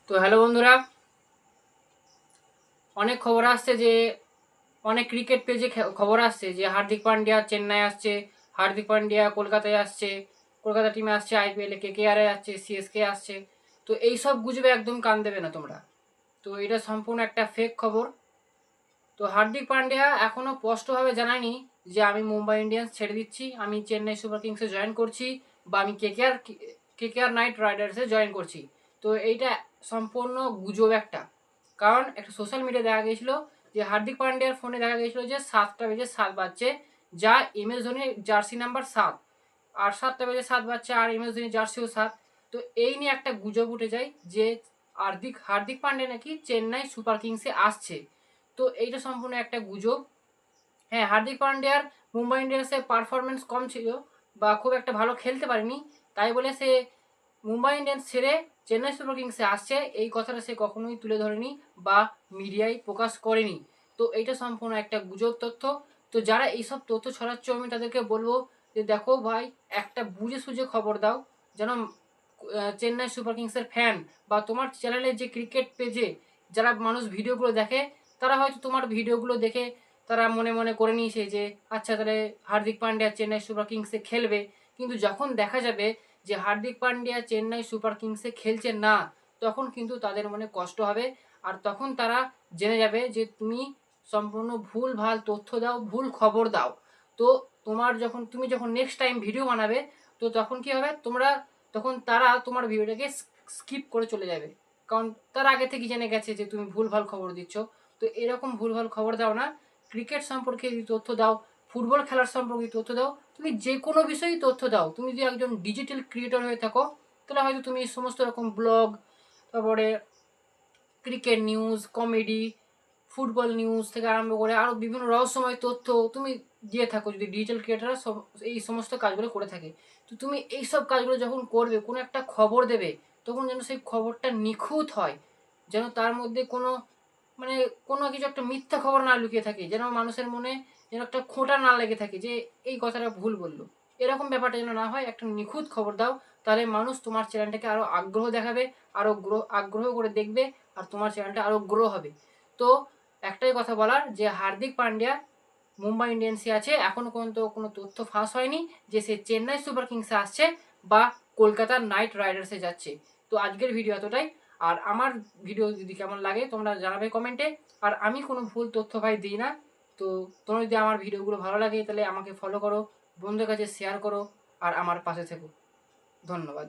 তো হ্যালো বন্ধুরা, অনেক খবর আসছে যে অনেক ক্রিকেট পেজে খবর আসছে যে হার্দিক পান্ডিয়া চেন্নাই আসছে, হার্দিক পান্ডিয়া কলকাতায় আসছে, কলকাতা টিমে আসছে, আইপিএলে কেকেআরে আসছে, সিএসকে আসছে। তো এইসব গুজবে একদম কান দেবে না তোমরা। তো এটা সম্পূর্ণ একটা ফেক খবর। তো হার্দিক পান্ডিয়া এখনও স্পষ্টভাবে জানায়নি যে আমি মুম্বাই ইন্ডিয়ান্স ছেড়ে দিচ্ছি, আমি চেন্নাই সুপার কিংসে জয়েন করছি, বা আমি কেকেআর নাইট রাইডার্সে জয়েন করছি। তো এইটা সম্পূর্ণ গুজব একটা। কারণ একটা সোশ্যাল মিডিয়ায় দেখা গিয়েছিল যে হার্দিক পান্ডিয়ার ফোনে দেখা গিয়েছিল যে 7টা বেজে 7 বাজছে, যা এমএস ধোনির জার্সি নাম্বার 7, আর 7টা বেজে 7 বাজছে আর এমএস ধোনির জার্সিও 7। তো এই নিয়ে একটা গুজব উঠে যায় যে হার্দিক হার্দিক পান্ডিয়া নাকি চেন্নাই সুপার কিংসে আসছে। তো এইটা সম্পূর্ণ একটা গুজব। হ্যাঁ, হার্দিক পান্ডিয়ার মুম্বাই ইন্ডিয়ান্সের পারফরমেন্স কম ছিল বা খুব একটা ভালো খেলতে পারেনি, তাই বলে সে মুম্বাই ইন্ডিয়ান্স ছেড়ে চেন্নাই সুপার কিংসে আসছে এই কথাটা সে কখনোই তুলে ধরেনি বা মিডিয়ায় প্রকাশ করেনি। তো এইটা সম্পূর্ণ একটা গুজব তথ্য। তো যারা এইসব তথ্য ছড়াচ্ছ আমি তাদেরকে বলবো যে দেখো ভাই, একটা বুঝে সুঝে খবর দাও, যেন চেন্নাই সুপার কিংসের ফ্যান বা তোমার চ্যানেলের যে ক্রিকেট পেজে যারা মানুষ ভিডিওগুলো দেখে, তারা হয়তো তোমার ভিডিওগুলো দেখে তারা মনে মনে করে নিয়েছে যে আচ্ছা তাহলে হার্দিক পান্ডিয়া চেন্নাই সুপার কিংসে খেলবে। কিন্তু যখন দেখা যাবে যে হার্দিক পান্ডিয়া চেন্নাই সুপার কিংসে খেলছে না, তখন কিন্তু তাদের মনে কষ্ট হবে। আর তখন তারা জেনে যাবে যে তুমি সম্পূর্ণ ভুল ভাল তথ্য দাও, ভুল খবর দাও। তো তুমি যখন নেক্সট টাইম ভিডিও বানাবে, তো তখন কি হবে, তখন তারা তোমার ভিডিওটাকে স্কিপ করে চলে যাবে। কারণ তারা আগে থেকে জেনে গেছে যে তুমি ভুলভাল খবর দিচ্ছ। তো এরকম ভুলভাল খবর দাও না। ক্রিকেট সম্পর্কে যদি তথ্য দাও, ফুটবল খেলার সম্পর্কে তথ্য দাও, তুমি যে কোনো বিষয়েই তথ্য দাও। তুমি যদি একজন ডিজিটাল ক্রিয়েটর হয়ে থাকো, তাহলে হয়তো তুমি সমস্ত রকম ব্লগ, তারপরে cricket news, comedy, football news থেকে আরম্ভ করে আরও বিভিন্ন রহস্যময় তথ্য তুমি দিয়ে থাকো, যদি ডিজিটাল ক্রিয়েটাররা এই সমস্ত কাজগুলো করে থাকে। তো তুমি এইসব কাজগুলো যখন করবে, কোনো একটা খবর দেবে, তখন যেন সেই খবরটা নিখুঁত হয়, যেন তার মধ্যে কোনো মানে কোনো কিছু একটা মিথ্যা খবর না লুকিয়ে থাকে, যেন মানুষের মনে যেন একটা খোঁটা না লেগে থাকে যে এই কথাটা ভুল বললো। এরকম ব্যাপারটা যেন না হয়, একটা নিখুঁত খবর দাও। তাহলে মানুষ তোমার চ্যানেলটাকে আরও আগ্রহ দেখাবে, আরও আগ্রহ করে দেখবে, আর তোমার চ্যানেলটা আরও গ্রো হবে। তো একটাই কথা বলার যে হার্দিক পান্ডিয়া মুম্বাই ইন্ডিয়ান্সে আছে, এখনও পর্যন্ত কোনো তথ্য ফাঁস হয়নি যে সে চেন্নাই সুপার কিংসে আসছে বা কলকাতার নাইট রাইডার্সে যাচ্ছে। তো আজকের ভিডিও এতটাই। আর আমার ভিডিও যদি কেমন লাগে তোমরা জানাবে কমেন্টে। আর আমি কোনো ভুল তথ্য ভাই দিই না। তো তোমরা যদি আমার ভিডিওগুলো ভালো লাগে তাহলে আমাকে ফলো করো, বন্ধুদের কাছে শেয়ার করো, আর আমার পাশে থেকো। ধন্যবাদ।